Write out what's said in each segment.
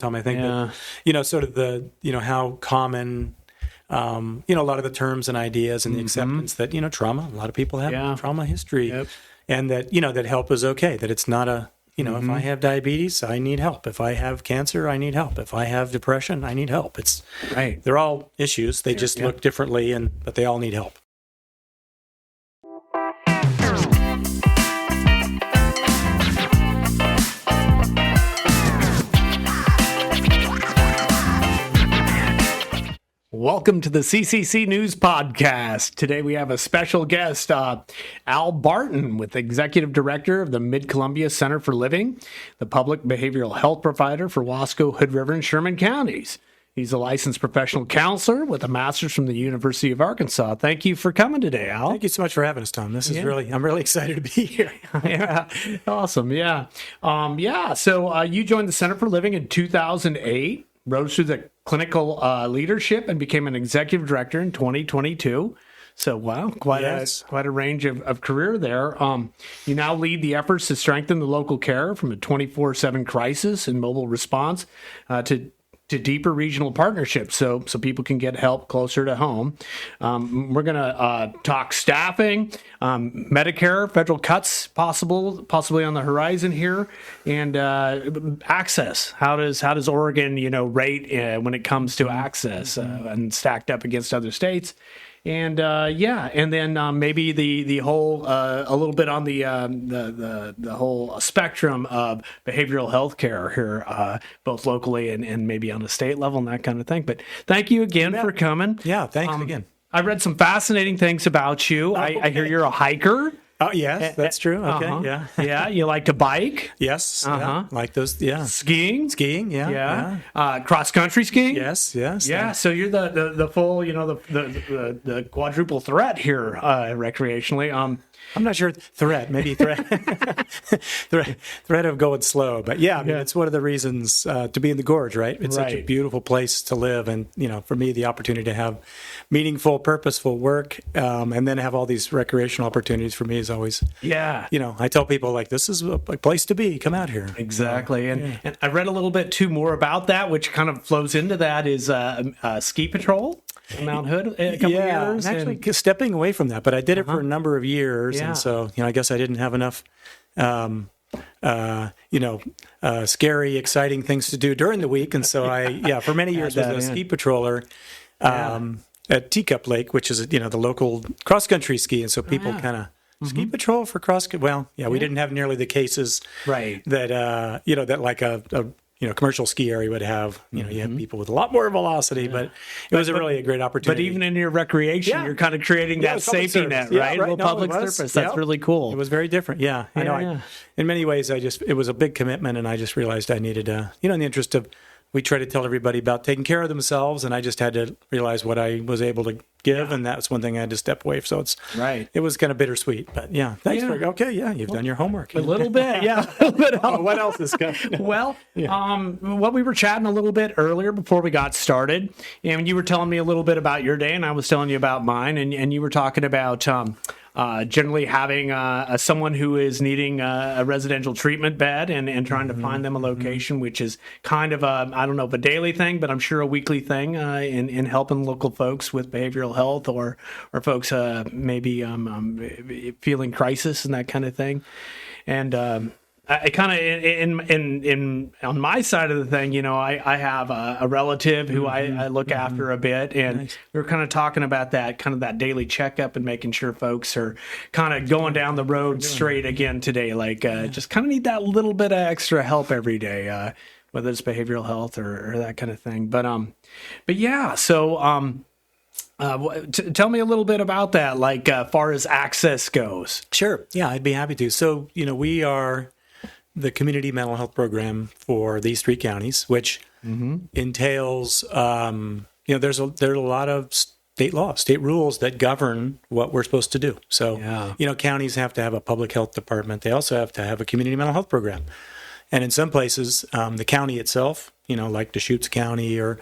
Tom, I think that, sort of the, how common, a lot of the terms and ideas and the acceptance that, trauma, a lot of people have trauma history, and that, that help is okay, that it's not a, if I have diabetes, I need help. If I have cancer, I need help. If I have depression, I need help. It's right. They're all issues. They just look differently, but they all need help. Welcome to the CCCNews Podcast. Today we have a special guest, Al Barton, with Executive Director of the Mid-Columbia Center for Living, the public behavioral health provider for Wasco, Hood River, and Sherman counties. He's a licensed professional counselor with a master's from the University of Arkansas. Thank you for coming today, Al. Thank you so much for having us, Tom. This is I'm really excited to be here. Awesome. So you joined the Center for Living in 2008. Rose through the clinical leadership and became an executive director in 2022. So, wow, quite a range of career there. You now lead the efforts to strengthen the local care from a 24/7 crisis and mobile response to deeper regional partnerships, so people can get help closer to home. We're going to talk staffing, Medicare, federal cuts possibly on the horizon here, and access. How does Oregon, rate when it comes to access and stacked up against other states? And and then maybe the whole a little bit on the whole spectrum of behavioral health care here, both locally and maybe on a state level and that kind of thing. But thank you again for coming. Yeah, thanks again. I read some fascinating things about you. I hear you're a hiker. Oh, yes, that's true. Okay, yeah. You like to bike? Yes, like those. Yeah, skiing, yeah. Cross country skiing. Yes. Yeah. So you're the full, the quadruple threat here recreationally. I'm not sure threat, maybe threat of going slow, but it's one of the reasons to be in the gorge, right? It's such a beautiful place to live, and for me, the opportunity to have meaningful, purposeful work, and then have all these recreational opportunities for me is always, I tell people like this is a place to be. Come out here. Exactly, and I read a little bit too more about that, which kind of flows into that is ski patrol. Mount Hood a couple years. Actually stepping away from that, but I did it for a number of years, and so I guess I didn't have enough, scary, exciting things to do during the week, and so I, for many years was a ski patroller at Teacup Lake, which is the local cross country ski, and so people kind of. Ski patrol for cross. Well, we didn't have nearly the cases that that like a commercial ski area would have. You have people with a lot more velocity, but it was really a great opportunity. But even in your recreation, you're kind of creating that safety net, right? A little public service. That's really cool. It was very different. In many ways, it was a big commitment, and I just realized I needed in the interest of. We try to tell everybody about taking care of themselves, and I just had to realize what I was able to give, and that's one thing I had to step away. So it was kind of bittersweet, but thanks for you've done your homework. A little bit, What else is coming? Well, what we were chatting a little bit earlier before we got started, and you were telling me a little bit about your day, and I was telling you about mine, and you were talking about generally having someone who is needing a residential treatment bed and trying to find them a location, which is kind of I don't know if a daily thing, but I'm sure a weekly thing in helping local folks with behavioral health or folks maybe feeling crisis and that kind of thing. And I kind of in on my side of the thing, I have a relative who I look after a bit, and we were kind of talking about that daily checkup and making sure folks are kind of going down the road straight again today, like just kind of need that little bit of extra help every day, whether it's behavioral health or that kind of thing. But so. Tell me a little bit about that, like far as access goes. Sure. Yeah, I'd be happy to. So, we are the community mental health program for these three counties, which entails, there are a lot of state rules that govern what we're supposed to do. So, counties have to have a public health department. They also have to have a community mental health program. And in some places, the county itself, like Deschutes County or,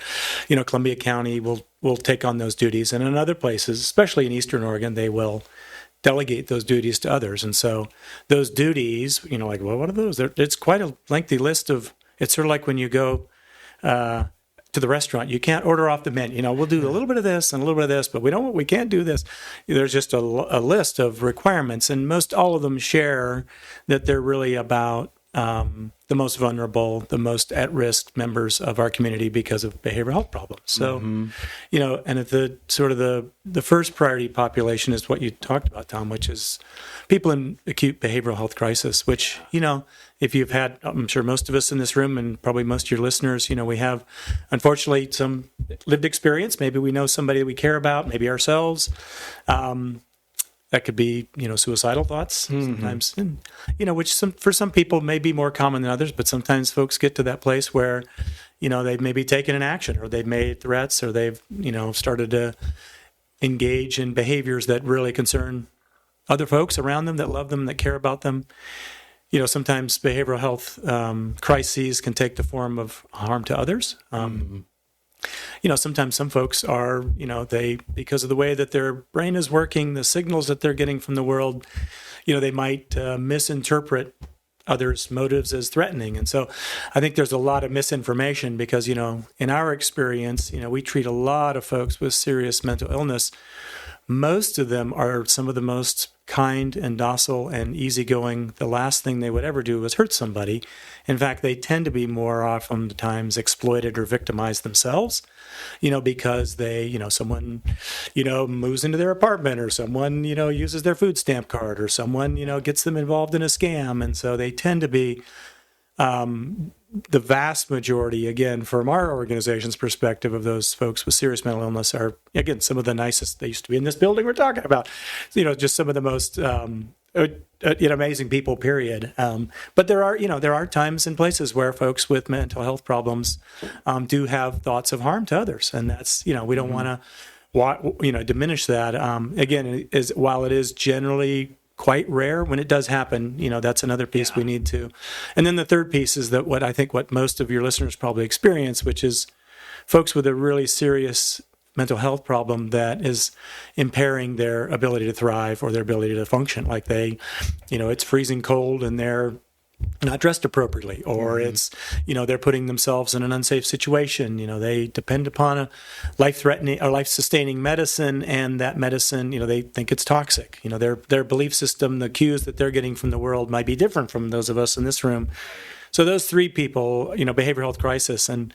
Columbia County will take on those duties. And in other places, especially in Eastern Oregon, they will delegate those duties to others. And so those duties, what are those? It's quite a lengthy list of, it's sort of like when you go to the restaurant, you can't order off the menu. We'll do a little bit of this and a little bit of this, but we can't do this. There's just a list of requirements, and most all of them share that they're really about the most vulnerable, the most at-risk members of our community because of behavioral health problems. So, and at the sort of the first priority population is what you talked about, Tom, which is people in acute behavioral health crisis, which, if you've had, I'm sure most of us in this room and probably most of your listeners, we have, unfortunately, some lived experience. Maybe we know somebody that we care about, maybe ourselves. That could be, suicidal thoughts sometimes, and, which for some people may be more common than others, but sometimes folks get to that place where, they've maybe taken an action, or they've made threats, or they've, started to engage in behaviors that really concern other folks around them that love them, that care about them. Sometimes behavioral health crises can take the form of harm to others. Sometimes some folks are, they, because of the way that their brain is working, the signals that they're getting from the world, they might misinterpret others' motives as threatening. And so I think there's a lot of misinformation because, in our experience, we treat a lot of folks with serious mental illness. Most of them are some of the most kind and docile and easygoing. The last thing they would ever do is hurt somebody. In fact, they tend to be more often times exploited or victimized themselves, because they, someone, moves into their apartment, or someone, uses their food stamp card, or someone, gets them involved in a scam. And so they tend to be the vast majority, again, from our organization's perspective, of those folks with serious mental illness are, again, some of the nicest. They used to be in this building we're talking about, just some of the most amazing people, period. But there are times and places where folks with mental health problems do have thoughts of harm to others. And that's, we don't want to, diminish that. Again, while it is generally quite rare, when it does happen, that's another piece we need to. And then the third piece is that what most of your listeners probably experience, which is folks with a really serious mental health problem that is impairing their ability to thrive or their ability to function. Like it's freezing cold and they're not dressed appropriately, or it's, they're putting themselves in an unsafe situation. They depend upon a life-threatening or life-sustaining medicine, and that medicine, they think it's toxic. Their belief system, the cues that they're getting from the world might be different from those of us in this room. So those three people, behavioral health crisis, and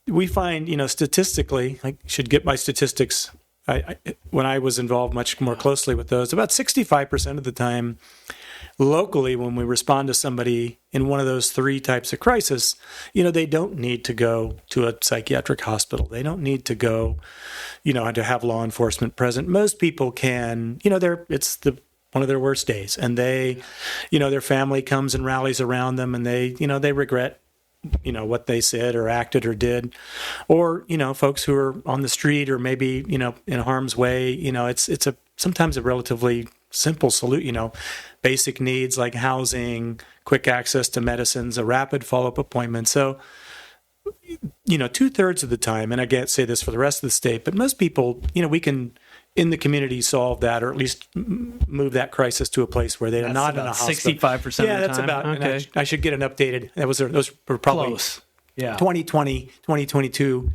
we find, statistically, I should get my statistics. When I was involved much more closely with those, about 65% of the time, locally, when we respond to somebody in one of those three types of crisis, they don't need to go to a psychiatric hospital. They don't need to go, to have law enforcement present. Most people can, it's one of their worst days, and they, their family comes and rallies around them, and they regret, what they said or acted or did, or, folks who are on the street or maybe, in harm's way, it's sometimes a relatively simple solution, basic needs like housing, quick access to medicines, a rapid follow-up appointment. So, 2/3 of the time, and I can't say this for the rest of the state, but most people, we can, in the community, solve that, or at least move that crisis to a place where they're not in a hospital. 65% of the time? Yeah, that's about, okay. And I should get an updated, those were probably Close. Yeah. 2020, 2022.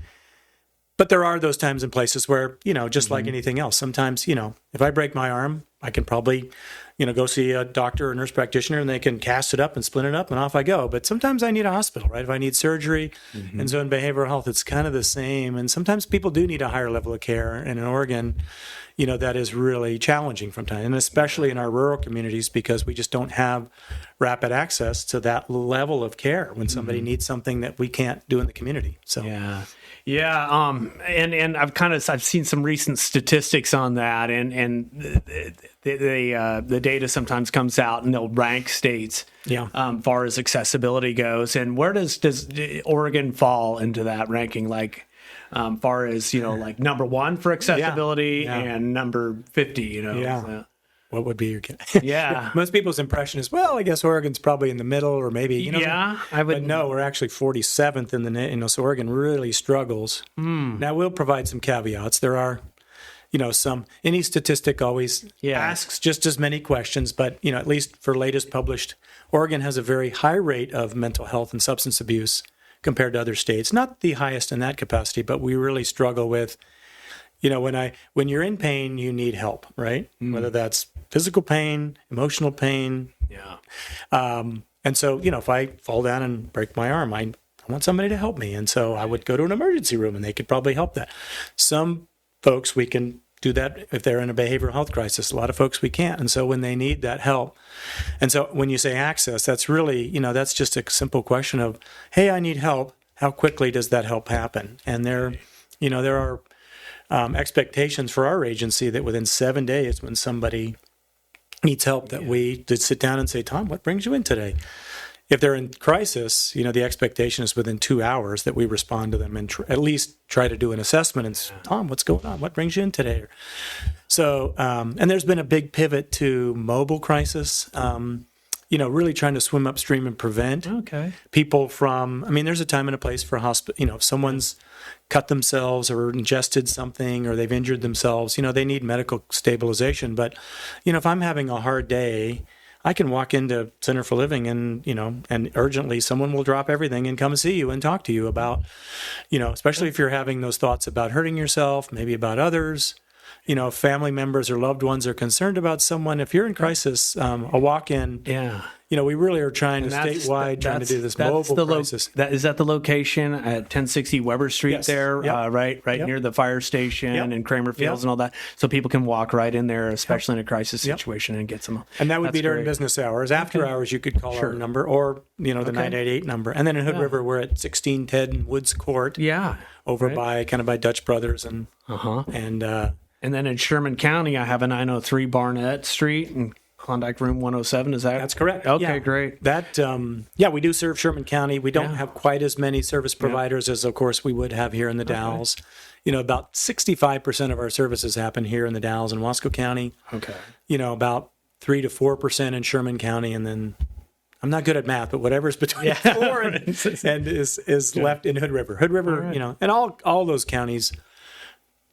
But there are those times and places where, just like anything else, sometimes, if I break my arm, I can probably, go see a doctor or nurse practitioner, and they can cast it up and splint it up, and off I go. But sometimes I need a hospital, right? If I need surgery. And so in behavioral health, it's kind of the same. And sometimes people do need a higher level of care. And in Oregon, that is really challenging from time, and especially in our rural communities, because we just don't have rapid access to that level of care when somebody needs something that we can't do in the community. So and I've seen some recent statistics on that, and the data sometimes comes out and they'll rank states far as accessibility goes. And where does Oregon fall into that ranking? Like, far as, like number one for accessibility and number 50, What would be your guess? Yeah. Most people's impression is, well, I guess Oregon's probably in the middle, or maybe, I would. But no, we're actually 47th in the, so Oregon really struggles. Now, we'll provide some caveats. There are, any statistic always asks just as many questions, but, at least for latest published, Oregon has a very high rate of mental health and substance abuse compared to other states. Not the highest in that capacity, but we really struggle with, when you're in pain, you need help, right? Whether that's physical pain, emotional pain. Yeah. And so, if I fall down and break my arm, I want somebody to help me. And so I would go to an emergency room and they could probably help that. Some folks, we can do that if they're in a behavioral health crisis. A lot of folks we can't. And so when they need that help, and so when you say access, that's really, that's just a simple question of, hey, I need help. How quickly does that help happen? And there are expectations for our agency that within 7 days, when somebody needs help, that we did sit down and say, Tom, what brings you in today? If they're in crisis, the expectation is within 2 hours that we respond to them and at least try to do an assessment and say, Tom, what's going on? What brings you in today? So, and there's been a big pivot to mobile crisis, really trying to swim upstream and prevent people from, there's a time and a place for hospital, if someone's cut themselves or ingested something or they've injured themselves, they need medical stabilization. But, if I'm having a hard day, I can walk into Center for Living and, and urgently someone will drop everything and come see you and talk to you about, especially if you're having those thoughts about hurting yourself, maybe about others, family members or loved ones are concerned about someone. If you're in crisis, a walk-in, we really are trying to statewide, trying to do this mobile crisis. Is that the location at 1060 Weber Street there, right near the fire station and Kramer Fields and all that? So people can walk right in there, especially in a crisis situation, and get some. And that would be during business hours. After hours, you could call our number or, the 988 number. And then in Hood River, we're at 1610 Woods Court. Over by Dutch Brothers and then in Sherman County, I have a 903 Barnett Street and Klondike Room 107. Is that? That's correct. Okay, great. That, we do serve Sherman County. We don't have quite as many service providers as, of course, we would have here in the Dalles. About 65% of our services happen here in the Dalles and Wasco County. Okay. About 3 to 4% in Sherman County, and then I'm not good at math, but whatever's between 4 and is left in Hood River. Hood River, and all those counties,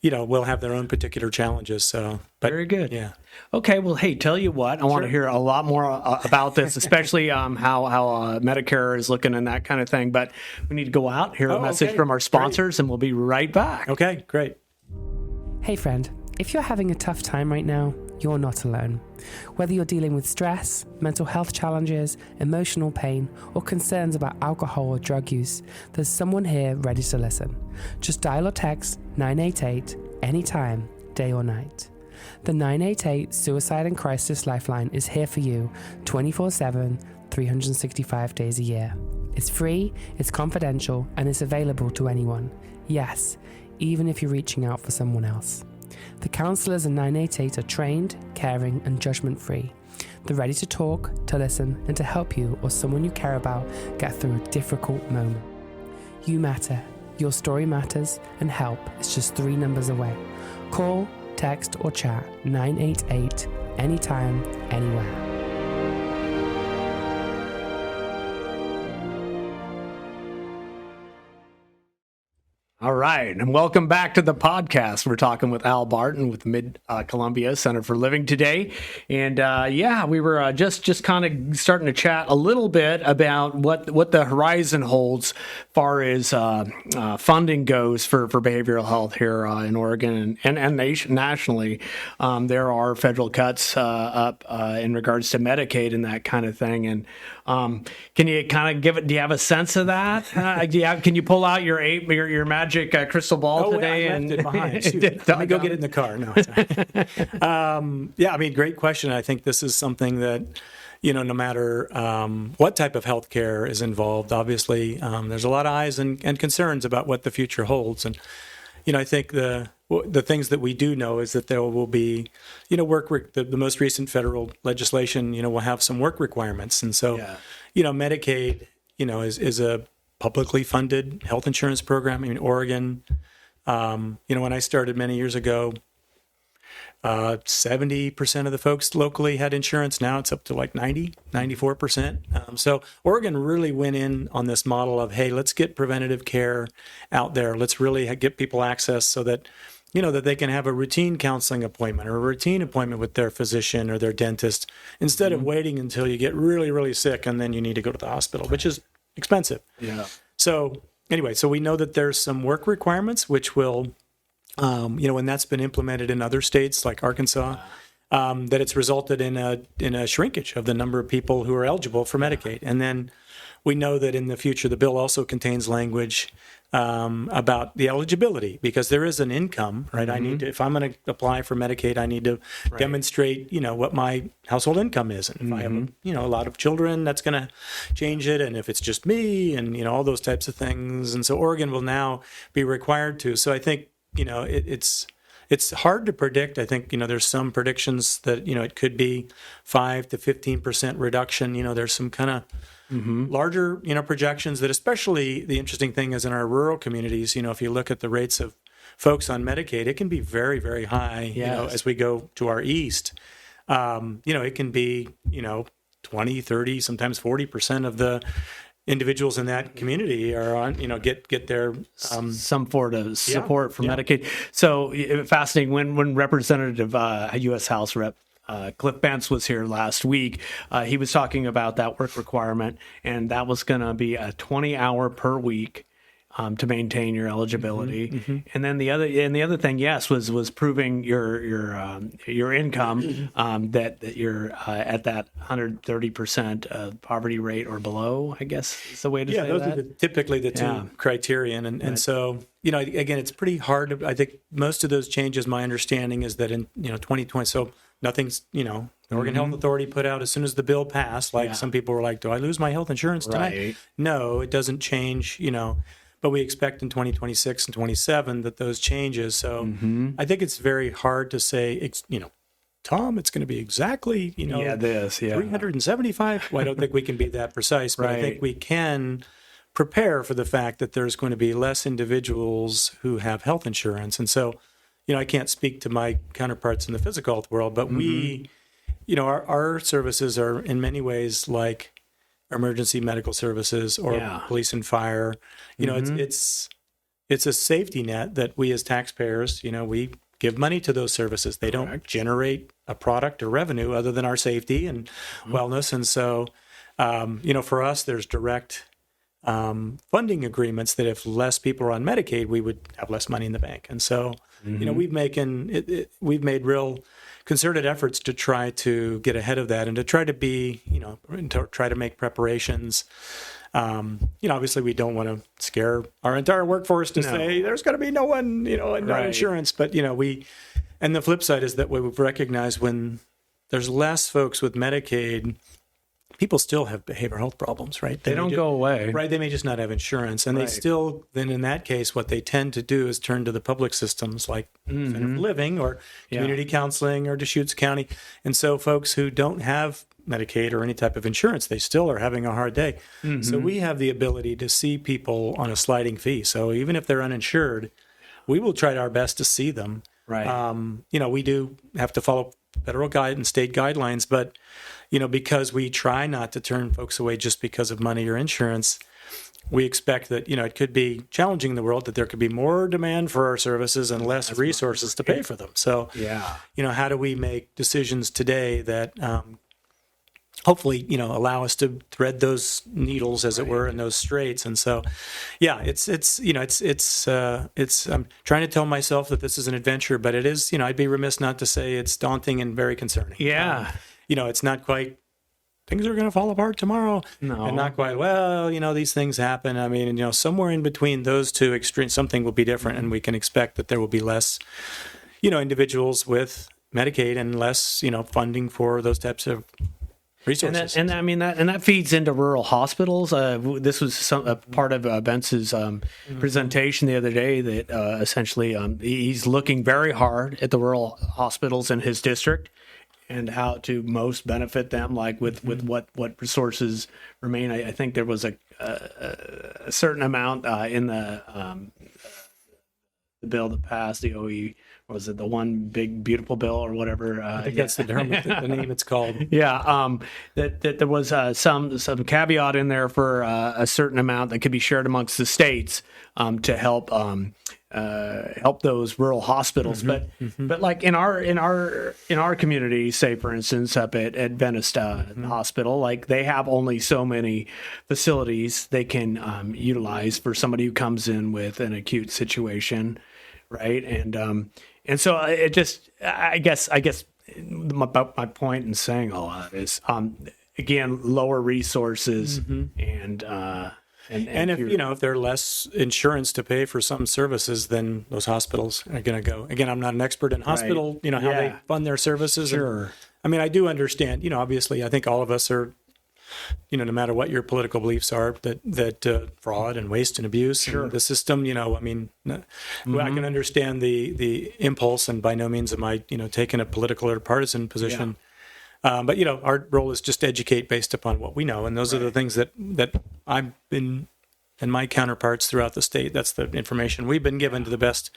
will have their own particular challenges. So, very good. Yeah. Okay. Well, hey, tell you what, I want to hear a lot more about this, especially how Medicare is looking and that kind of thing. But we need to go out, hear a message from our sponsors, and we'll be right back. Okay, great. Hey, friend, if you're having a tough time right now, you're not alone. Whether you're dealing with stress, mental health challenges, emotional pain, or concerns about alcohol or drug use, there's someone here ready to listen. Just dial or text 988 anytime, day or night. The 988 Suicide and Crisis Lifeline is here for you 24/7, 365 days a year. It's free, it's confidential, and it's available to anyone. Yes, even if you're reaching out for someone else. The counselors in 988 are trained, caring, and judgment-free. They're ready to talk, to listen, and to help you or someone you care about get through a difficult moment. You matter, your story matters, and help is just 3 numbers away. Call, text, or chat 988 anytime, anywhere. All right, and welcome back to the podcast. We're talking with Al Barton with Mid-Columbia Center for Living today. And we were just kind of starting to chat a little bit about what the horizon holds far as funding goes for behavioral health here in Oregon and nationally. There are federal cuts up in regards to Medicaid and that kind of thing. And can you kind of give it? Do you have a sense of that? Can you pull out your magic crystal ball today? I left it behind. Let me go get it in the car. No. Great question. I think this is something that, no matter what type of healthcare is involved, obviously there's a lot of eyes and concerns about what the future holds. And, I think the things that we do know is that there will be, the most recent federal legislation, will have some work requirements. And so, Medicaid, is a publicly funded health insurance program. Oregon, when I started many years ago, 70% of the folks locally had insurance. Now it's up to like 94%. So Oregon really went in on this model of, hey, let's get preventative care out there. Let's really get people access so that, that they can have a routine counseling appointment or a routine appointment with their physician or their dentist instead of waiting until you get really, really sick and then you need to go to the hospital, which is expensive. Yeah. So anyway, so we know that there's some work requirements, which will, when that's been implemented in other states like Arkansas, that it's resulted in a shrinkage of the number of people who are eligible for Medicaid. And then we know that in the future, the bill also contains language about the eligibility, because there is an income, right? I need to, if I'm going to apply for Medicaid, I need to demonstrate, what my household income is. And if I have, a lot of children, that's going to change it. And if it's just me and, all those types of things. And so Oregon will now be required to. So I think, it's hard to predict. I think, there's some predictions that, it could be 5 to 15% reduction. There's some kind of larger, projections that, especially the interesting thing is in our rural communities, if you look at the rates of folks on Medicaid, it can be very, very high, as we go to our east. It can be, 20, 30, sometimes 40% of the individuals in that community are on, get their some sort of support for Medicaid. So fascinating. When Representative U.S. House Rep Cliff Bentz was here last week, he was talking about that work requirement, and that was going to be a 20-hour per week to maintain your eligibility. And then the other thing, yes, was proving your income, that you're at that 130% poverty rate or below, I guess is the way to say that. Yeah, those are typically the two criterion. And so, again, it's pretty hard. I think most of those changes, my understanding is that in, 2020, so nothing's, the Oregon Health Authority put out as soon as the bill passed, some people were like, do I lose my health insurance tonight? Right. No, it doesn't change, but we expect in 2026 and 27 that those changes. So I think it's very hard to say, Tom, it's going to be exactly, 375. Well, I don't think we can be that precise, but I think we can prepare for the fact that there's going to be less individuals who have health insurance. And so, I can't speak to my counterparts in the physical health world, but we, our services are in many ways like emergency medical services or police and fire. It's a safety net that we as taxpayers, we give money to those services. They don't generate a product or revenue other than our safety and wellness. And so, for us, there's direct funding agreements that if less people are on Medicaid, we would have less money in the bank. And so, we've made real concerted efforts to try to get ahead of that and to try to be, and to try to make preparations. Obviously we don't want to scare our entire workforce to say there's going to be no one, no insurance. But, and the flip side is that we've recognized when there's less folks with Medicaid, people still have behavioral health problems, right? They don't go away. Right. They may just not have insurance. And they still, then in that case, what they tend to do is turn to the public systems like Center for Living or community counseling or Deschutes County. And so folks who don't have Medicaid or any type of insurance, they still are having a hard day. So we have the ability to see people on a sliding fee. So even if they're uninsured, we will try our best to see them. Right. We do have to follow federal guide and state guidelines, but because we try not to turn folks away just because of money or insurance, we expect that, it could be challenging in the world, that there could be more demand for our services and less resources to pay for them. So, how do we make decisions today that hopefully, allow us to thread those needles, as it were, in those straits? And so, I'm trying to tell myself that this is an adventure, but it is, I'd be remiss not to say it's daunting and very concerning. Yeah. It's not quite, things are going to fall apart tomorrow. No. And not quite, these things happen. I mean, somewhere in between those two extremes, something will be different, and we can expect that there will be less, individuals with Medicaid and less, funding for those types of resources. And that feeds into rural hospitals. This was a part of Bentz's presentation the other day that essentially he's looking very hard at the rural hospitals in his district and how to most benefit them, like with what resources remain. I think there was a certain amount in the bill that passed, the OE. Was it the one big beautiful bill or whatever? I think that's the name it's called. Yeah, that there was some caveat in there for a certain amount that could be shared amongst the states to help help those rural hospitals. But like in our community, say for instance up at Venice Hospital, like they have only so many facilities they can utilize for somebody who comes in with an acute situation, right? And so it just, I guess my point in saying all that is, again, lower resources and if if there are less insurance to pay for some services, then those hospitals are going to go. Again, I'm not an expert in hospital, how they fund their services. Sure. And, I do understand, obviously, I think all of us are, no matter what your political beliefs are, that fraud and waste and abuse and the system, I can understand the impulse, and by no means am I, taking a political or partisan position. But our role is just to educate based upon what we know, and those are the things that I've been, and my counterparts throughout the state. That's the information we've been given to the best.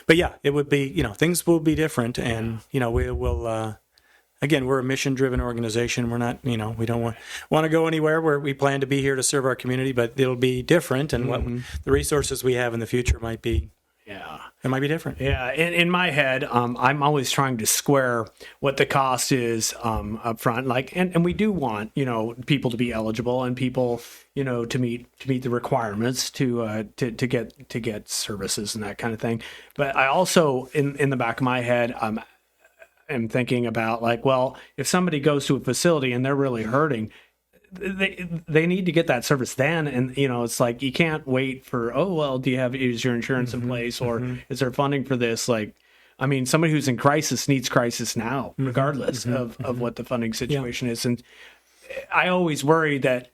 But it would be, things will be different, and we will. Again, we're a mission-driven organization. We're not, we don't want to go anywhere. Where we plan to be here to serve our community, but it'll be different, and what the resources we have in the future might be. Yeah, it might be different. Yeah, in my head, I'm always trying to square what the cost is up front. Like, and we do want people to be eligible and people to meet the requirements to get services and that kind of thing. But I also in the back of my head, am thinking about like, well, if somebody goes to a facility and they're really hurting, they need to get that service then, and it's like you can't wait for is your insurance in place, or is there funding for this? Like, somebody who's in crisis needs crisis now, regardless of what the funding situation is. And I always worry that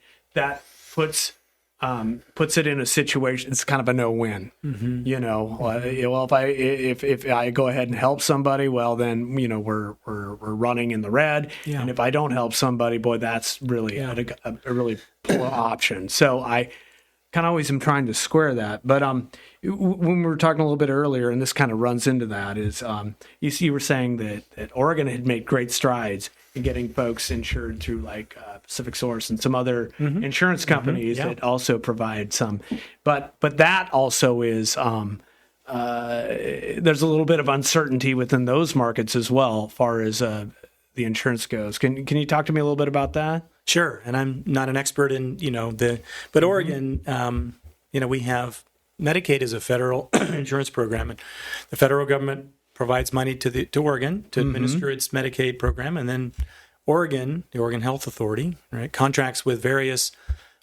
puts it in a situation. It's kind of a no-win. Well, if I go ahead and help somebody, well, then we're running in the red. Yeah. And if I don't help somebody, boy, that's really a really poor option. So I kind of always am trying to square that. But when we were talking a little bit earlier, and this kind of runs into that, is you were saying that Oregon had made great strides in getting folks insured through like Pacific Source and some other insurance companies that also provide some. But that also is there's a little bit of uncertainty within those markets as well, as far as the insurance goes. Can you talk to me a little bit about that? Sure. And I'm not an expert in but Oregon, we have Medicaid is a federal insurance program, and the federal government provides money to Oregon to administer its Medicaid program, and then Oregon, the Oregon Health Authority, right, contracts with various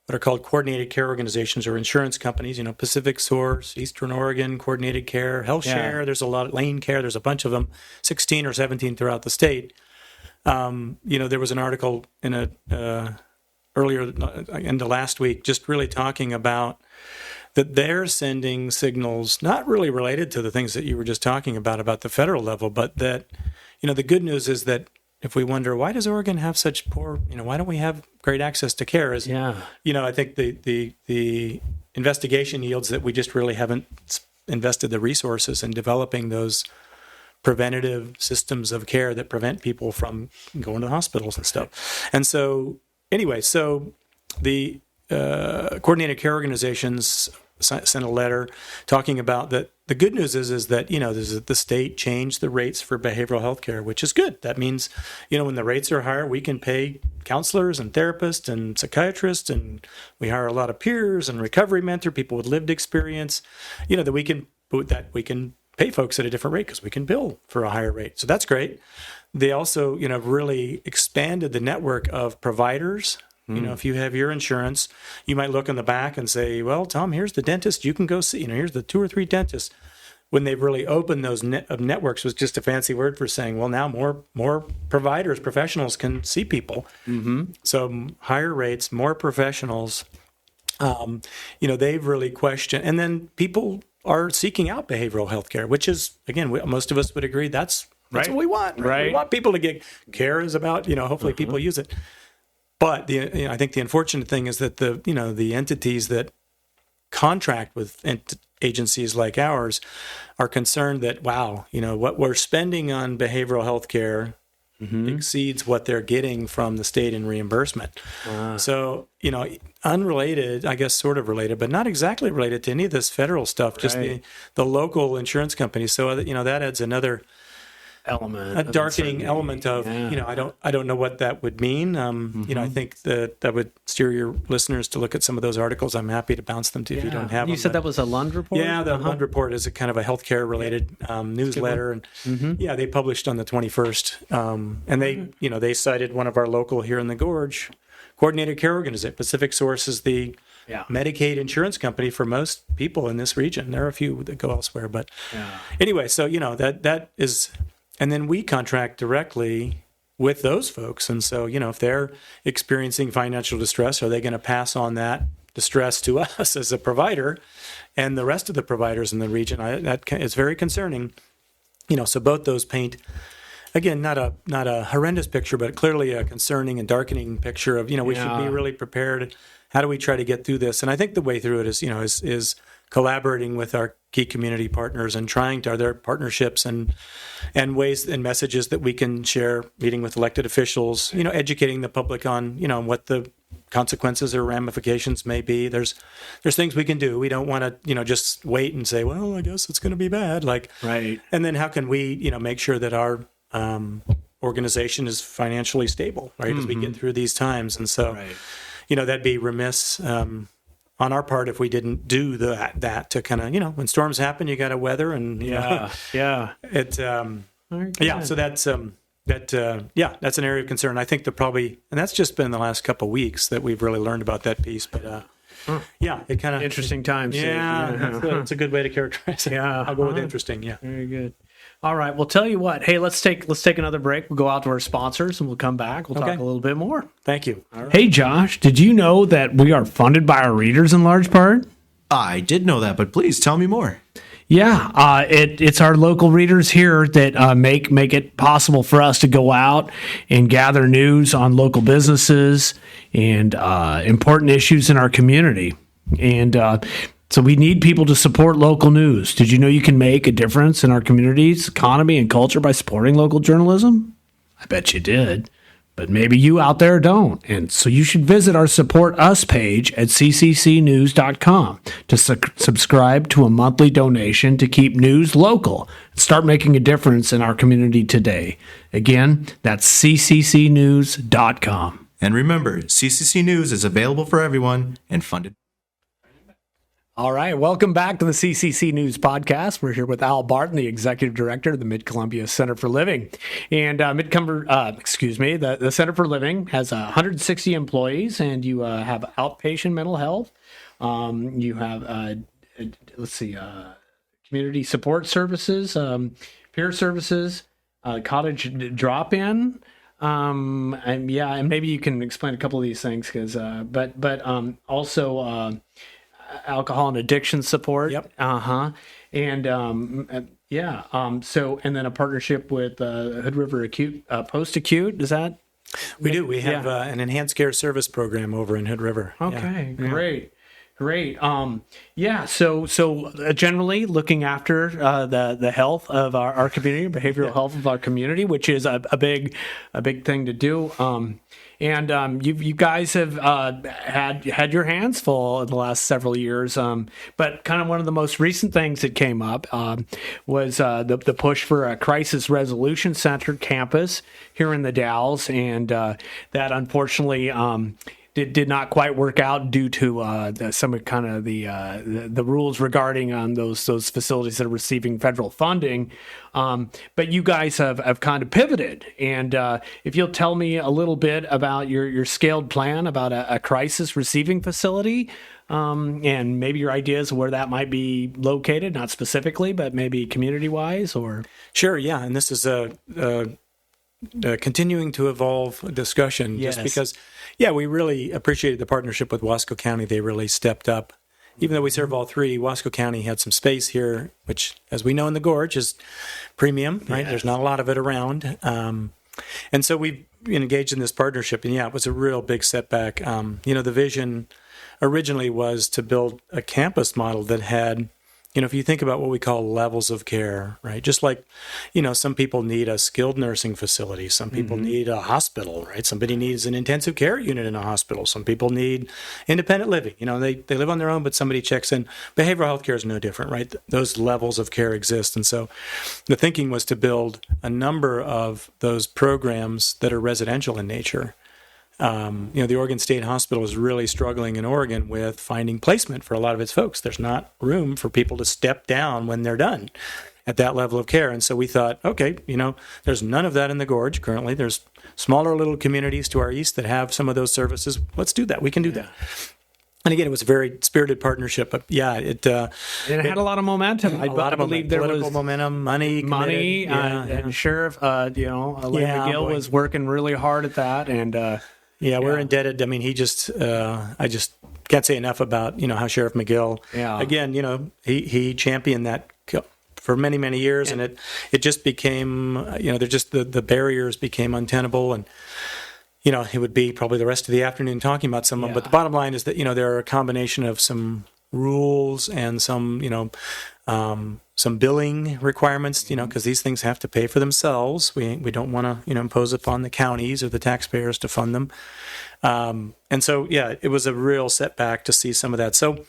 what are called coordinated care organizations or insurance companies. Pacific Source, Eastern Oregon Coordinated Care, Health Share. There's a lot of Lane Care. There's a bunch of them, 16 or 17 throughout the state. There was an article in earlier into last week, just really talking about that they're sending signals not really related to the things that you were just talking about the federal level, but that, the good news is that if we wonder, why does Oregon have such poor, why don't we have great access to care? I think the investigation yields that we just really haven't invested the resources in developing those preventative systems of care that prevent people from going to hospitals and stuff. And so, anyway, the coordinated care organizations sent a letter talking about that. The good news is that the state changed the rates for behavioral health care, which is good. That means when the rates are higher, we can pay counselors and therapists and psychiatrists, and we hire a lot of peers and recovery mentor people with lived experience. That we can pay folks at a different rate because we can bill for a higher rate. So that's great. They also really expanded the network of providers. If you have your insurance, you might look in the back and say, well, Tom, here's the dentist you can go see. Here's the 2 or 3 dentists. When they've really opened those networks was just a fancy word for saying, well, now more providers, professionals can see people. So higher rates, more professionals. They've really questioned. And then people are seeking out behavioral health care, which is, again, most of us would agree that's what we want. Right? We want people to get care is about, hopefully people use it. But I think the unfortunate thing is that the entities that contract with agencies like ours are concerned that what we're spending on behavioral health care exceeds what they're getting from the state in reimbursement. So, unrelated, I guess sort of related, but not exactly related to any of this federal stuff, just the local insurance companies. So, that adds another element, a darkening element of, I don't know what that would mean. I think that would steer your listeners to look at some of those articles. I'm happy to bounce them to if you don't have them. You said that was a Lund report? Yeah, the Lund report is a kind of a healthcare related newsletter. And they published on the 21st. And they cited one of our local here in the Gorge, Coordinated Care Organization. Pacific Source is the Medicaid insurance company for most people in this region. There are a few that go elsewhere. But anyway, so, that is... And then we contract directly with those folks. And so, if they're experiencing financial distress, are they going to pass on that distress to us as a provider and the rest of the providers in the region? That is very concerning. So both those paint, again, not a horrendous picture, but clearly a concerning and darkening picture of, we should be really prepared. How do we try to get through this? And I think the way through it is collaborating with our key community partners and trying to, are there partnerships and ways and messages that we can share, meeting with elected officials, educating the public on, what the consequences or ramifications may be. There's things we can do. We don't want to, just wait and say, well, I guess it's going to be bad. Right. And then how can we, make sure that our organization is financially stable, right, as we get through these times. And so, that'd be remiss on our part if we didn't do that to kind of, when storms happen, you got to weather and, it, so that's, that's an area of concern. I think and that's just been the last couple of weeks that we've really learned about that piece, but, it kind of interesting times. It's a good way to characterize it. I'll go with interesting. Very good. All right. Well, tell you what. Hey, let's take another break. We'll go out to our sponsors and we'll come back. We'll talk a little bit more. Thank you. Hey, Josh, did you know that we are funded by our readers in large part? I did know that, but please tell me more. Yeah, it's our local readers here that make it possible for us to go out and gather news on local businesses and important issues in our community. And so we need people to support local news. Did you know you can make a difference in our community's economy and culture by supporting local journalism? I bet you did. But maybe you out there don't. And so you should visit our Support Us page at CCCNews.com to subscribe to a monthly donation to keep news local and start making a difference in our community today. Again, that's CCCNews.com. And remember, CCC News is available for everyone and funded. All right, welcome back to the CCC News Podcast. We're here with Al Barton, the Executive Director of the Mid-Columbia Center for Living. And the Center for Living has 160 employees, and you have outpatient mental health. You have, community support services, peer services, cottage drop-in. And maybe you can explain a couple of these things, because, also alcohol and addiction support. Yep. And and then a partnership with Hood River Acute, Post-Acute. Is that? We do. We have an enhanced care service program over in Hood River. Okay, great. So generally looking after the health of our community, behavioral health of our community, which is a big thing to do. You guys have had your hands full in the last several years. But kind of one of the most recent things that came up was the push for a crisis resolution center campus here in the Dalles, and that unfortunately did not quite work out due to some kind of the rules regarding those facilities that are receiving federal funding. But you guys have kind of pivoted, and if you'll tell me a little bit about your scaled plan about a crisis receiving facility, and maybe your ideas of where that might be located, not specifically, but maybe community-wise, or sure, yeah. And this is a continuing to evolve discussion, just because, we really appreciated the partnership with Wasco County. They really stepped up. Even though we serve all three, Wasco County had some space here, which, as we know in the Gorge, is premium, right? Yes. There's not a lot of it around. And so we've engaged in this partnership, and it was a real big setback. The vision originally was to build a campus model that had if you think about what we call levels of care, right? Just like, some people need a skilled nursing facility. Some people need a hospital, right? Somebody needs an intensive care unit in a hospital. Some people need independent living. They live on their own, but somebody checks in. Behavioral health care is no different, right? Those levels of care exist. And so the thinking was to build a number of those programs that are residential in nature. The Oregon State Hospital is really struggling in Oregon with finding placement for a lot of its folks. There's not room for people to step down when they're done at that level of care. And so we thought, okay, there's none of that in the Gorge currently. There's smaller little communities to our east that have some of those services. Let's do that. We can do that. And again, it was a very spirited partnership, but it had a lot of momentum. I believe there political was momentum, money, and Sheriff, Elaine McGill was working really hard at that, and we're indebted. I mean, I just can't say enough about how Sheriff McGill. Yeah. Again, he championed that for many, many years, and it just became the barriers became untenable, and it would be probably the rest of the afternoon talking about some of them. But the bottom line is that, there are a combination of some rules and some billing requirements, because these things have to pay for themselves. We don't want to, impose upon the counties or the taxpayers to fund them. And so, it was a real setback to see some of that. So,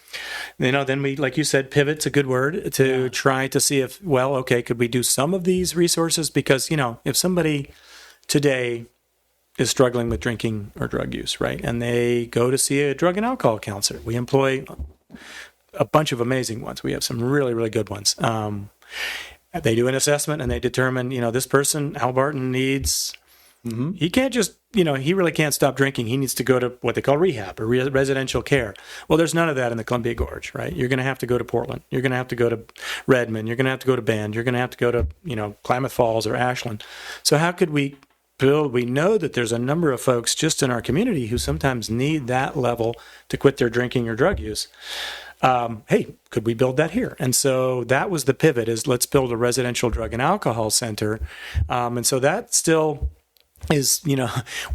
then we, like you said, pivot's a good word to try to see if, could we do some of these resources? Because, if somebody today is struggling with drinking or drug use, right? And they go to see a drug and alcohol counselor. We employ a bunch of amazing ones. We have some really, really good ones. They do an assessment and they determine, this person, Al Barton, needs, he can't just, he really can't stop drinking. He needs to go to what they call rehab or residential care. Well, there's none of that in the Columbia Gorge, right? You're going to have to go to Portland. You're going to have to go to Redmond. You're going to have to go to Bend. You're going to have to go to, Klamath Falls or Ashland. So how could we we know that there's a number of folks just in our community who sometimes need that level to quit their drinking or drug use. Hey, could we build that here? And so that was the pivot, is let's build a residential drug and alcohol center. And so that still is,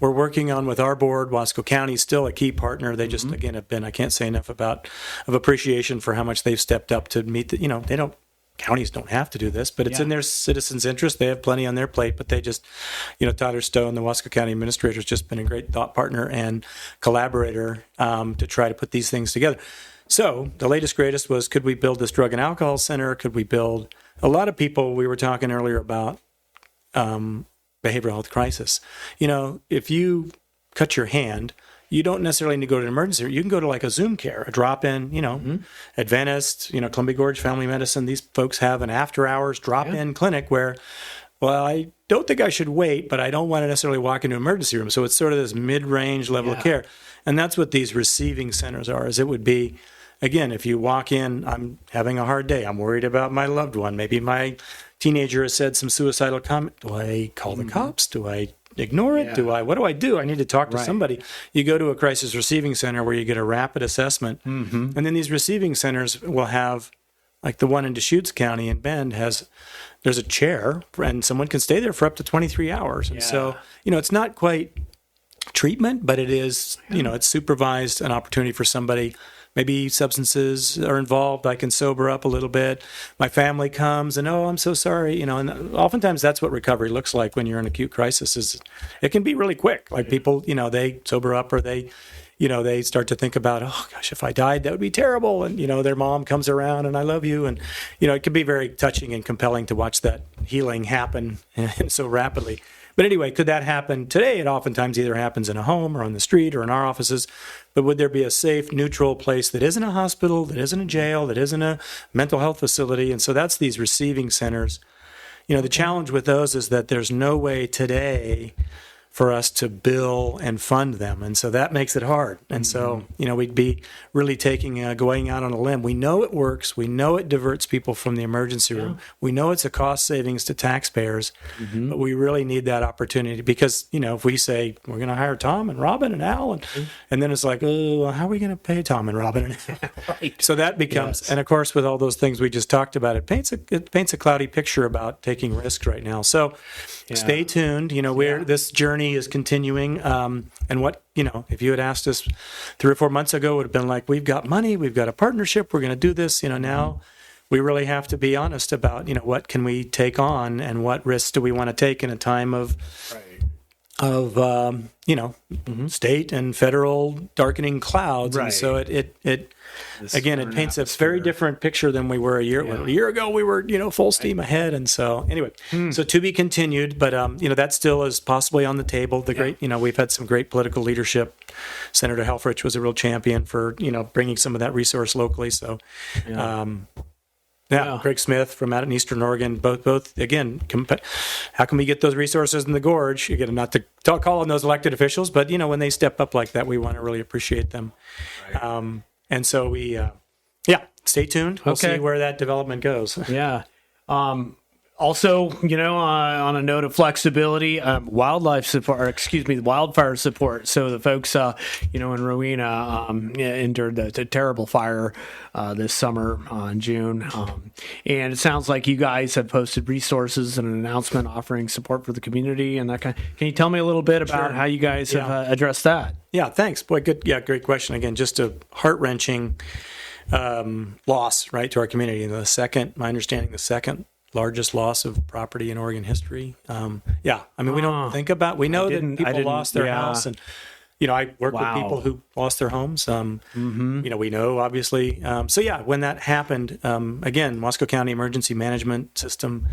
we're working on with our board. Wasco County is still a key partner. They just, again, have been, I can't say enough of appreciation for how much they've stepped up to meet the, counties don't have to do this, but it's in their citizens' interest. They have plenty on their plate, but they just, Tyler Stone, the Wasco County Administrator, has just been a great thought partner and collaborator to try to put these things together. So the latest, greatest was, could we build this drug and alcohol center? Could we build a lot of people? We were talking earlier about behavioral health crisis. If you cut your hand, you don't necessarily need to go to an emergency room. You can go to like a Zoom care, a drop-in, Adventist, Columbia Gorge Family Medicine. These folks have an after-hours drop-in clinic where, I don't think I should wait, but I don't want to necessarily walk into an emergency room. So it's sort of this mid-range level of care. And that's what these receiving centers are, is it would be, again, if you walk in, I'm having a hard day. I'm worried about my loved one. Maybe my teenager has said some suicidal comment. Do I call the cops? Do I ignore it? What do I do? I need to talk to somebody. You go to a crisis receiving center where you get a rapid assessment. And then these receiving centers will have, like the one in Deschutes County in Bend there's a chair and someone can stay there for up to 23 hours. And so, it's not quite treatment, but it is, it's supervised, an opportunity for somebody. Maybe substances are involved. I can sober up a little bit. My family comes and, I'm so sorry. And oftentimes that's what recovery looks like when you're in acute crisis. Is it can be really quick. Like people, they sober up, or they start to think about, oh gosh, if I died, that would be terrible. And, their mom comes around and I love you. And, it can be very touching and compelling to watch that healing happen so rapidly. But anyway, could that happen today? It oftentimes either happens in a home or on the street or in our offices. But would there be a safe, neutral place that isn't a hospital, that isn't a jail, that isn't a mental health facility? And so that's these receiving centers. The challenge with those is that there's no way today for us to bill and fund them. And so that makes it hard. And so, we'd be really going out on a limb. We know it works. We know it diverts people from the emergency room. We know it's a cost savings to taxpayers, but we really need that opportunity because, if we say we're going to hire Tom and Robin and Al, and then it's like, oh, how are we going to pay Tom and Robin? Right. So that becomes, and of course, with all those things we just talked about, it paints a cloudy picture about taking risks right now. So stay tuned. This journey is continuing. And what, if you had asked us 3 or 4 months ago, it would have been like, we've got money, we've got a partnership, we're going to do this. Now we really have to be honest about, what can we take on and what risks do we want to take in a time of state and federal darkening clouds. Right. And so it paints a atmosphere. very different picture than we were a year ago. We were, full steam ahead. And so anyway, so to be continued, but, that still is possibly on the table. We've had some great political leadership. Senator Helfrich was a real champion for, bringing some of that resource locally. So, Greg Smith from out in Eastern Oregon, both again, how can we get those resources in the gorge? Again, not to call on those elected officials, but, when they step up like that, we want to really appreciate them. Right. And so we, stay tuned. We'll see where that development goes. Yeah. Also, on a note of flexibility, wildfire support. So the folks, in Rowena, endured the terrible fire this summer in June. And it sounds like you guys have posted resources and an announcement offering support for the community and that kind of. Can you tell me a little bit about how you guys have addressed that? Yeah, thanks. Boy, good. Yeah, great question. Again, just a heart-wrenching loss, right, to our community. And my understanding, the second largest loss of property in Oregon history. We don't think about, we know that people lost their house, and, I work with people who lost their homes. We know, obviously. When that happened, again, Wasco County Emergency Management System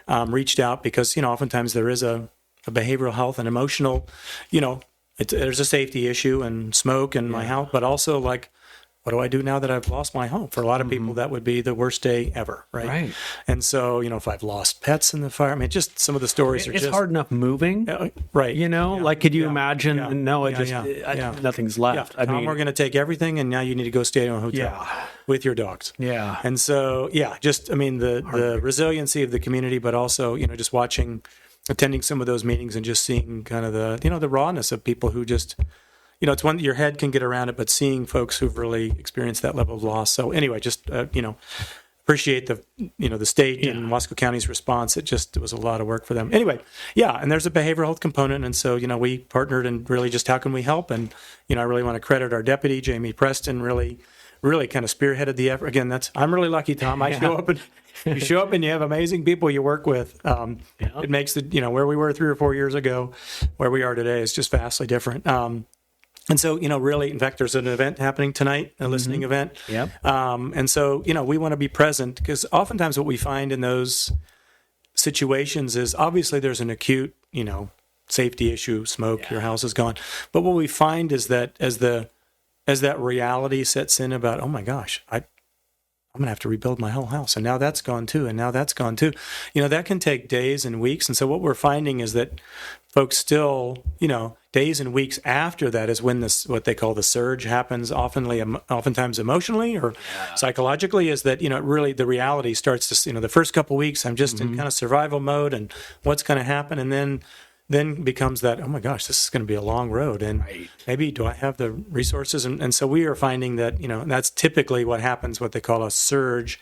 reached out because, oftentimes there is a behavioral health and emotional, there's a safety issue and smoke in my house, but also like, what do I do now that I've lost my home? For a lot of people, that would be the worst day ever, right? And so, if I've lost pets in the fire, just some of the stories it's hard enough moving, right? Could you imagine? No, nothing's left. Yeah. Tom, we're going to take everything, and now you need to go stay in a hotel with your dogs. Yeah. And so, the resiliency of the community, but also, just attending some of those meetings and just seeing kind of the rawness of people who just. It's one that your head can get around it, but seeing folks who've really experienced that level of loss. So anyway, just, appreciate the state and Wasco County's response. It was a lot of work for them. Anyway, and there's a behavioral health component. And so, we partnered and really just how can we help? And, I really want to credit our deputy, Jamie Preston, really kind of spearheaded the effort. Again, I'm really lucky, Tom. I show up and you show up and you have amazing people you work with. It makes where we were 3 or 4 years ago, where we are today is just vastly different. And so, really, in fact, there's an event happening tonight, a listening event. Yep. And so, we want to be present because oftentimes what we find in those situations is obviously there's an acute, safety issue, smoke, your house is gone. But what we find is that as that reality sets in about, oh my gosh, I'm going to have to rebuild my whole house. And now that's gone too. And now that's gone too. That can take days and weeks. And so what we're finding is that folks still, days and weeks after that is when what they call the surge happens, oftentimes emotionally or psychologically, is that, really the reality starts to, the first couple of weeks, I'm just in kind of survival mode and what's going to happen. And then becomes that, oh my gosh, this is going to be a long road. And maybe do I have the resources? And so we are finding that, that's typically what happens, what they call a surge,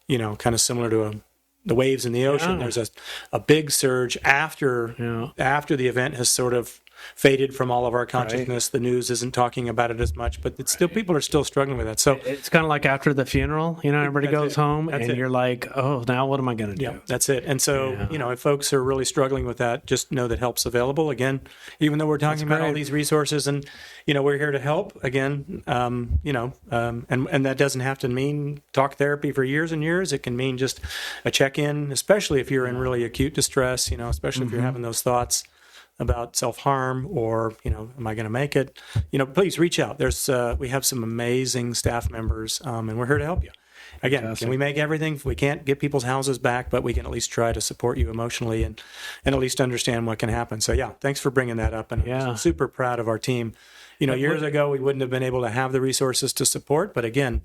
kind of similar to the waves in the ocean. There's a big surge after the event has sort of faded from all of our consciousness. The news isn't talking about it as much, but it's still, people are still struggling with that. So it's kind of like after the funeral, everybody goes home and you're like, oh, now what am I going to do? Yeah, that's it. And so, if folks are really struggling with that, just know that help's available. Again, even though we're talking about all these resources and, we're here to help again, and that doesn't have to mean talk therapy for years and years. It can mean just a check-in, especially if you're in really acute distress, especially if you're having those thoughts about self-harm or, am I going to make it? Please reach out. We have some amazing staff members, and we're here to help you. Again, Can we make everything? We can't get people's houses back, but we can at least try to support you emotionally and at least understand what can happen. So thanks for bringing that up. And I'm super proud of our team. Years ago, we wouldn't have been able to have the resources to support, but again,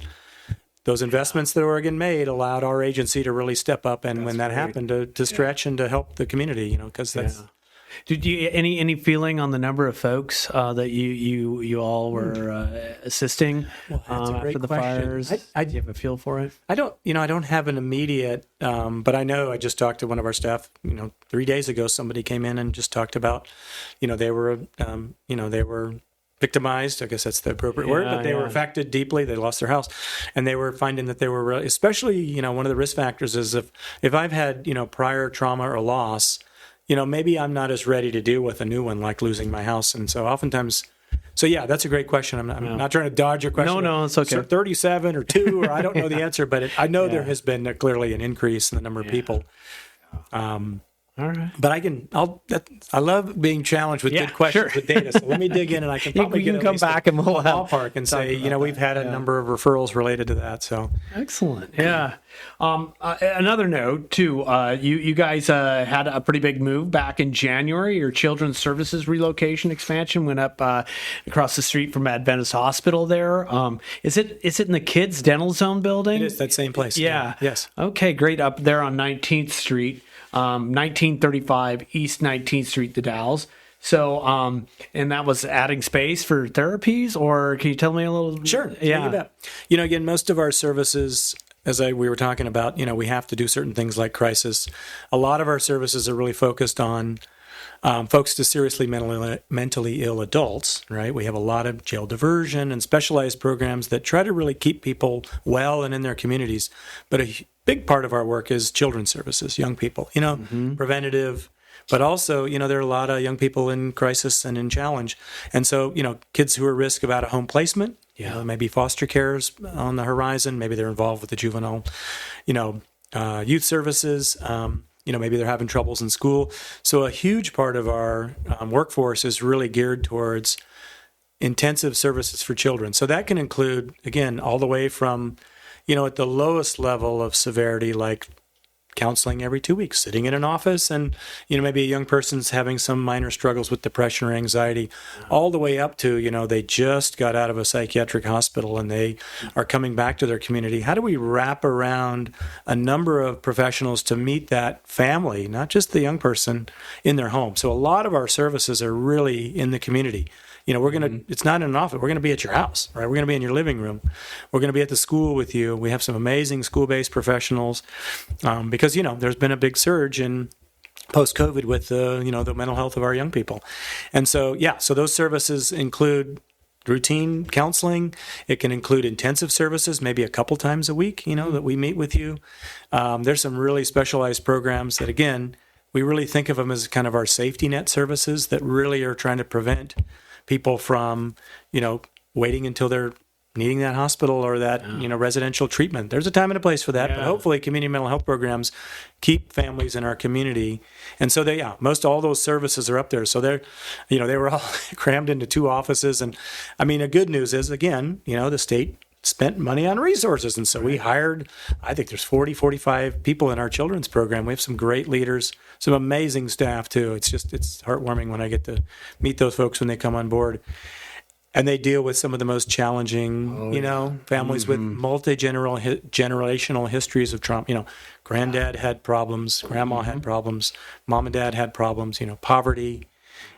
those investments that Oregon made allowed our agency to really step up. And when that happened, to stretch and to help the community, because that's... Did you any feeling on the number of folks that you all were assisting after the fires? Do you have a feel for it? I don't have an immediate, but I know I just talked to one of our staff. 3 days ago, somebody came in and just talked about, they were victimized, I guess that's the appropriate word, but they were affected deeply. They lost their house, and they were finding that they were really, especially, one of the risk factors is if I've had, prior trauma or loss, maybe I'm not as ready to deal with a new one, like losing my house. And so oftentimes, that's a great question. I'm not trying to dodge your question. No, it's okay. 37 or 2, or I don't know the answer, but I know there has been clearly an increase in the number of people. All right. But I love being challenged with good questions with data. So let me dig in, and I can probably you can come back and we'll have ballpark and say, we've had a number of referrals related to that. So excellent. Yeah. Another note too. You guys had a pretty big move back in January. Your children's services relocation expansion went up across the street from Adventist Hospital. There. Is it in the kids' dental zone building? It is that same place. Yeah. Yes. Okay. Great. Up there on 19th Street. 1935 East 19th Street, the Dalles. So, and that was adding space for therapies, or can you tell me a little? Sure. Yeah. You bet. Again, most of our services, as we were talking about, we have to do certain things like crisis. A lot of our services are really focused on folks to seriously mentally ill adults, right? We have a lot of jail diversion and specialized programs that try to really keep people well and in their communities. But a big part of our work is children's services, young people, preventative. But also, there are a lot of young people in crisis and in challenge. And so, kids who are at risk of out of home placement, maybe foster cares on the horizon, maybe they're involved with the juvenile, youth services, maybe they're having troubles in school. So a huge part of our workforce is really geared towards intensive services for children. So that can include, again, all the way from, at the lowest level of severity, like counseling every 2 weeks, sitting in an office, and, maybe a young person's having some minor struggles with depression or anxiety, all the way up to, they just got out of a psychiatric hospital and they are coming back to their community. How do we wrap around a number of professionals to meet that family, not just the young person, in their home? So a lot of our services are really in the community. We're going to, it's not in an office. We're going to be at your house, right? We're going to be in your living room. We're going to be at the school with you. We have some amazing school-based professionals because, there's been a big surge in post-COVID with the mental health of our young people. And so, so those services include routine counseling. It can include intensive services, maybe a couple times a week, that we meet with you. There's some really specialized programs that, again, we really think of them as kind of our safety net services that really are trying to prevent people from, waiting until they're needing that hospital or that, residential treatment. There's a time and a place for that, but hopefully community mental health programs keep families in our community. And so most all those services are up there. So they were all crammed into 2 offices. And the good news is, again, the state spent money on resources. And so we hired, I think there's 45 people in our children's program. We have some great leaders, some amazing staff too. It's heartwarming when I get to meet those folks when they come on board. And they deal with some of the most challenging, families with multi-generational histories of trauma. Granddad had problems, grandma had problems, mom and dad had problems, poverty,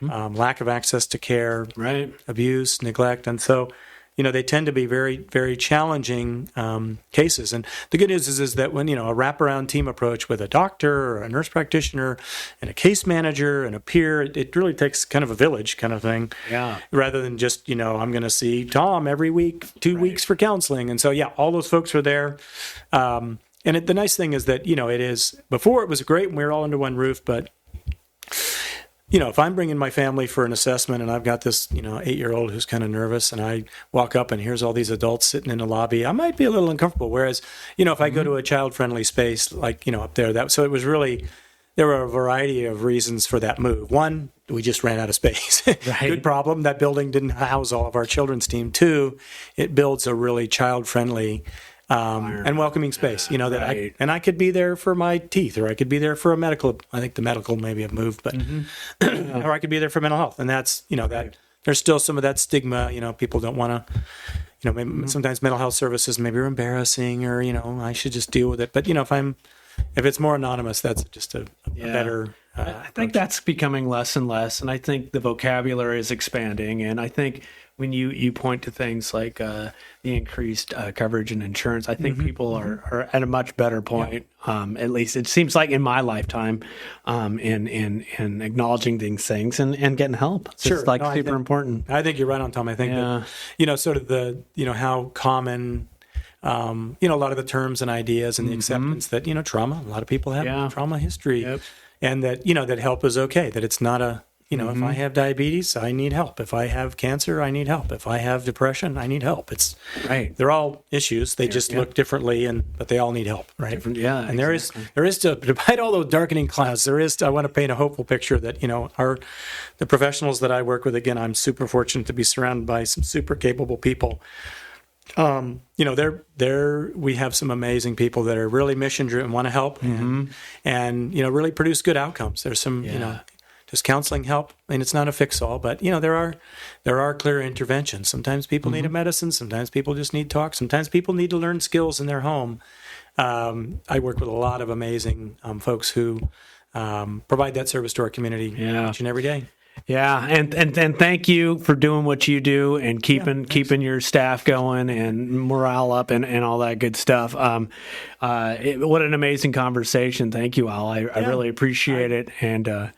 lack of access to care, abuse, neglect. And so, they tend to be very, very challenging cases. And the good news is that when, a wraparound team approach with a doctor or a nurse practitioner and a case manager and a peer, it really takes kind of a village kind of thing. Yeah. Rather than just, I'm going to see Tom every week, 2 weeks for counseling. And so, all those folks are there. And the nice thing is that, it is, before it was great when we were all under one roof, but if I'm bringing my family for an assessment and I've got this, 8-year-old who's kind of nervous and I walk up and here's all these adults sitting in the lobby, I might be a little uncomfortable. Whereas, if I go to a child-friendly space like, up there, so it was really, there were a variety of reasons for that move. One, we just ran out of space. Good problem. That building didn't house all of our children's team. 2, it builds a really child-friendly and welcoming space, that I could be there for my teeth, or I could be there for a medical. I think the medical maybe have moved, but or I could be there for mental health, and that's that there's still some of that stigma. People don't want to. Maybe sometimes mental health services maybe are embarrassing, or I should just deal with it. But if it's more anonymous, that's just a better. I think that's becoming less and less, and I think the vocabulary is expanding, and I think when you point to things like the increased coverage and insurance, I think people are at a much better point. At least it seems like in my lifetime, in acknowledging these things and getting help. It's Sure. just super important. I think you're right on, Tom. I think that, sort of how common, a lot of the terms and ideas and the acceptance that, trauma, a lot of people have trauma history, and that, that help is okay, that it's not a, if I have diabetes, I need help. If I have cancer, I need help. If I have depression, I need help. It's right. They're all issues. They just look differently, but they all need help, right? And there is, despite all those darkening clouds, I want to paint a hopeful picture that, the professionals that I work with, again, I'm super fortunate to be surrounded by some super capable people. We have some amazing people that are really mission driven, want to help, and really produce good outcomes. There's some, just counseling help. I mean, it's not a fix-all, but there are clear interventions. Sometimes people need a medicine. Sometimes people just need talk. Sometimes people need to learn skills in their home. I work with a lot of amazing folks who provide that service to our community each and every day. Yeah, and thank you for doing what you do and keeping your staff going and morale up and all that good stuff. What an amazing conversation. Thank you, Al. I really appreciate it. And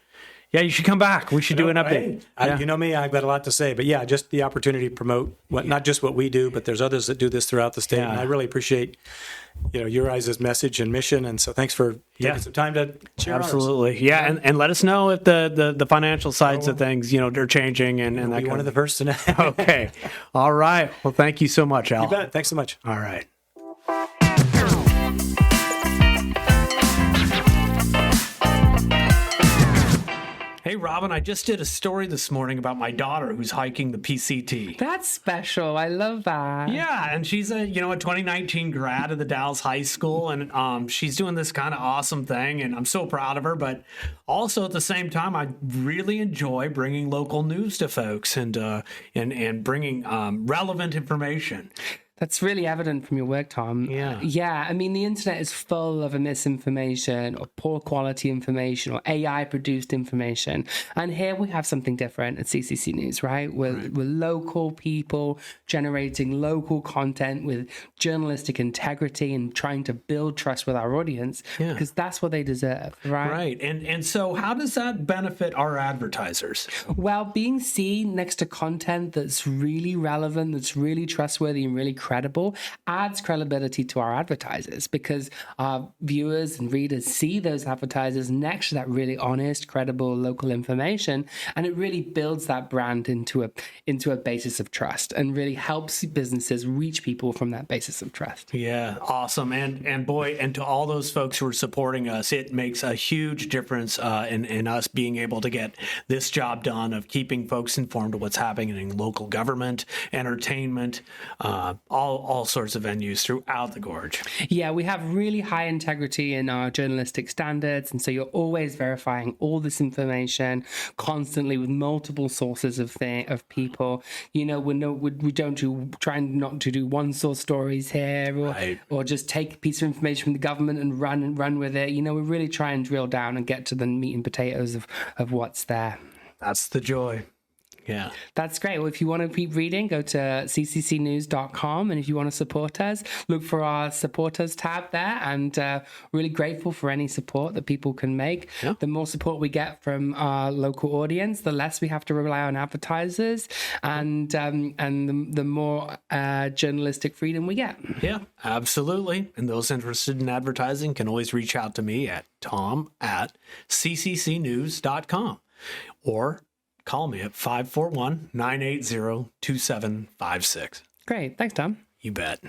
you should come back. We should do an update. You know me, I've got a lot to say, but just the opportunity to promote not just what we do, but there's others that do this throughout the state. And I really appreciate your guys' message and mission. And so thanks for taking some time to share. Absolutely. Ours. Yeah. And let us know if the financial sides of things, they're changing and that be one of the first to know. Okay. All right. Well, thank you so much, Al. You bet. Thanks so much. All right. Hey, Robin, I just did a story this morning about my daughter who's hiking the PCT. That's special. I love that. Yeah, and she's a 2019 grad of the Dallas High School, and she's doing this kind of awesome thing, and I'm so proud of her. But also at the same time, I really enjoy bringing local news to folks and bringing relevant information. That's really evident from your work, Tom. Yeah. Yeah. I mean, the internet is full of misinformation or poor quality information or AI produced information. And here we have something different at CCC News, right? We're local people generating local content with journalistic integrity and trying to build trust with our audience because that's what they deserve, right? Right. And so how does that benefit our advertisers? Well, being seen next to content that's really relevant, that's really trustworthy and really credible adds credibility to our advertisers because our viewers and readers see those advertisers next to that really honest, credible local information, and it really builds that brand into a basis of trust and really helps businesses reach people from that basis of trust. Yeah, awesome. And boy, and to all those folks who are supporting us, it makes a huge difference in us being able to get this job done of keeping folks informed of what's happening in local government, entertainment, all sorts of venues throughout the Gorge. Yeah, we have really high integrity in our journalistic standards, and so you're always verifying all this information constantly with multiple sources of people. We don't try not to do one source stories here, or just take a piece of information from the government and run with it. We really try and drill down and get to the meat and potatoes of what's there. That's the joy. Yeah. That's great. Well, if you want to keep reading, go to CCCnews.com. And if you want to support us, look for our supporters tab there. And really grateful for any support that people can make. Yeah. The more support we get from our local audience, the less we have to rely on advertisers and the more journalistic freedom we get. Yeah, absolutely. And those interested in advertising can always reach out to me at tom@cccnews.com or call me at 541-980-2756. Great. Thanks, Tom. You bet.